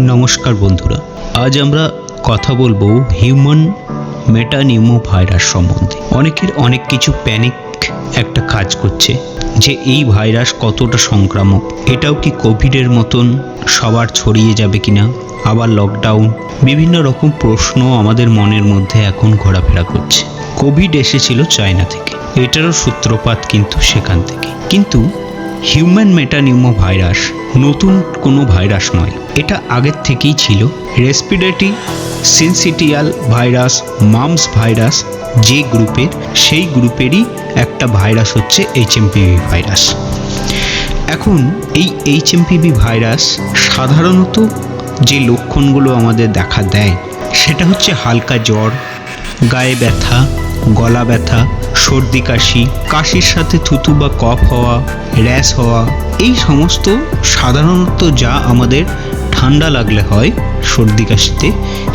নমস্কার বন্ধুরা, আজ আমরা কথা বলবো হিউম্যান মেটানিউমো ভাইরাস সম্বন্ধে। অনেকের অনেক কিছু প্যানিক একটা কাজ করছে যে এই ভাইরাস কতটা সংক্রামক, এটাও কি কোভিডের মতন সবার ছড়িয়ে যাবে কিনা, আবার লকডাউন, বিভিন্ন রকম প্রশ্ন আমাদের মনের মধ্যে এখন ঘোরাফেরা করছে। কোভিড এসেছিল চায়না থেকে, এটারও সূত্রপাত কিন্তু সেখান থেকে। কিন্তু হিউম্যান মেটানিউমো ভাইরাস নতুন কোনো ভাইরাস নয়, এটা আগের থেকেই ছিল। Respiratory syncytial virus, mumps virus যে গ্রুপের, সেই গ্রুপেরই একটা ভাইরাস হচ্ছে এইচএমপিভি ভাইরাস। এখন এই এইচএমপিভি ভাইরাস সাধারণত যে লক্ষণগুলো আমাদের দেখা দেয় সেটা হচ্ছে হালকা জ্বর, গায়ে ব্যথা, গলা ব্যথা, সর্দি কাশি, কাশির সাথে থুতু বা কফ হওয়া, র্যাশ হওয়া, এই সমস্ত সাধারণত যা আমাদের ঠান্ডা লাগলে হয় সর্দি কাশিতে,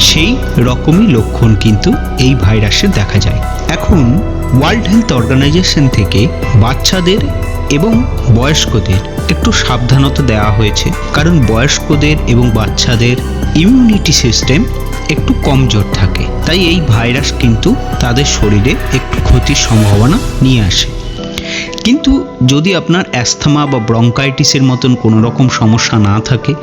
সেই রকমই লক্ষণ কিন্তু এই ভাইরাসে দেখা যায়। এখন ওয়ার্ল্ড হেলথ অর্গানাইজেশন থেকে বাচ্চাদের এবং বয়স্কদের একটু সাবধানতা দেওয়া হয়েছে, কারণ বয়স্কদের এবং বাচ্চাদের ইমিউনিটি সিস্টেম একটু কমজোর থাকে, তাই এই ভাইরাস কিন্তু তাদের শরীরে একটু ক্ষতির সম্ভাবনা নিয়ে আসে। কিন্তু যদি আপনার অ্যাস্থমা বা ব্রঙ্কাইটিসের মতন কোনো রকম সমস্যা না থাকে,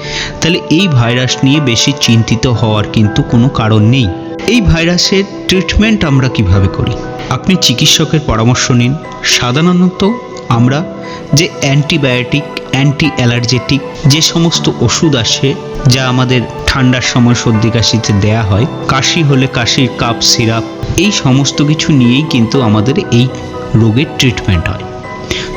তাহলে এই ভাইরাস নিয়ে বেশি চিন্তিত হওয়ার কিন্তু কোনো কারণ নেই। এই ভাইরাসের ট্রিটমেন্ট আমরা কিভাবে করি? আপনি চিকিৎসকের পরামর্শ নিন। সাধারণত আমরা যে অ্যান্টিবায়োটিক, অ্যান্টি অ্যালার্জেটিক যে সমস্ত ওষুধ আসে, যা আমাদের ঠান্ডার সময় সর্দি কাশিতে দেয়া হয়, কাশি হলে কাশির কাপ সিরাপ, এই সমস্ত কিছু নিয়েই কিন্তু আমাদের এই রোগের ট্রিটমেন্ট হয়।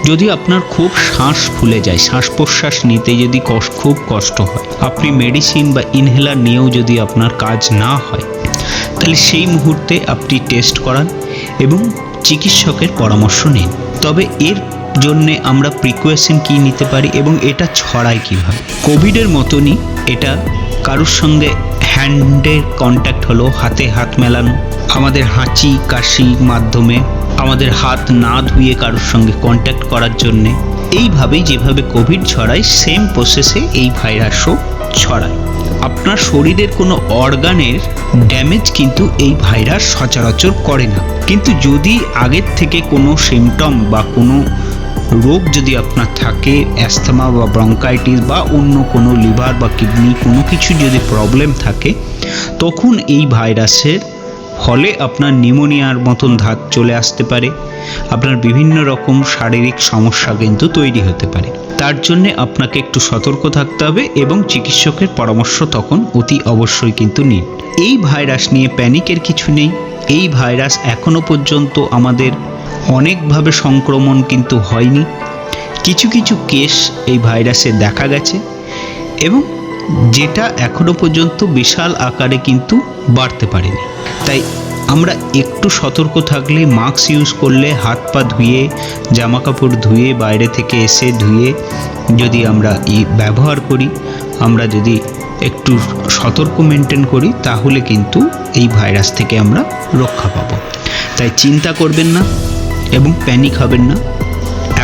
যদি আপনার খুব শ্বাস ফুলে যায়, শ্বাস প্রশ্বাস নিতে যদি খুব কষ্ট হয়, আপনি মেডিসিন বা ইনহেলার নিয়েও যদি আপনার কাজ না হয়, তাহলে সেই মুহূর্তে আপনি টেস্ট করান এবং চিকিৎসকের পরামর্শ নিন। তবে এর জন্যে আমরা প্রিকশন কী নিতে পারি এবং এটা ছড়ায় কীভাবে? কোভিডের মতনই এটা কারোর সঙ্গে হ্যান্ডের কন্ট্যাক্ট হলো, হাতে হাত মেলানো, আমাদের হাঁচি কাশি মাধ্যমে, আমাদের হাত না ধুয়ে কারোর সঙ্গে কন্ট্যাক্ট করার জন্যে, এইভাবেই যেভাবে কোভিড ছড়ায় সেম প্রসেসে এই ভাইরাসও ছড়ায়। আপনার শরীরের কোনো অর্গানের ড্যামেজ কিন্তু এই ভাইরাস সচরাচর করে না। কিন্তু যদি আগের থেকে কোনো সিমটম বা কোনো রোগ যদি আপনার থাকে, অ্যাস্থমা বা ব্রঙ্কাইটিস বা অন্য কোনো লিভার বা কিডনি কোনো কিছু যদি প্রবলেম থাকে, তখন এই ভাইরাসের ফলে আপনার নিউমোনিয়ার মতন ধাত চলে আসতে পারে, আপনার বিভিন্ন রকম শারীরিক সমস্যা কিন্তু তৈরি হতে পারে। তার জন্যে আপনাকে একটু সতর্ক থাকতে হবে এবং চিকিৎসকের পরামর্শ তখন অতি অবশ্যই কিন্তু নিন। এই ভাইরাস নিয়ে প্যানিকের কিছু নেই। এই ভাইরাস এখনো পর্যন্ত আমাদের অনেকভাবে সংক্রমণ কিন্তু হয়নি। কিছু কিছু কেস এই ভাইরাসে দেখা গেছে এবং যেটা এখনো পর্যন্ত বিশাল আকারে কিন্তু বাড়তে পারেনি। তাই আমরা একটু সতর্ক থাকলে, মাস্ক ইউজ করলে, হাত পা ধুয়ে, জামা কাপড় ধুয়ে, বাইরে থেকে এসে ধুয়ে যদি আমরা ব্যবহার করি, আমরা যদি একটু সতর্ক মেনটেন করি, তাহলে কিন্তু এই ভাইরাস থেকে আমরা রক্ষা পাব। তাই চিন্তা করবেন না এবং প্যানিক হবেন না।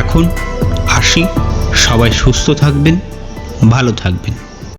এখন আসি, সবাই সুস্থ থাকবেন, ভালো থাকবেন।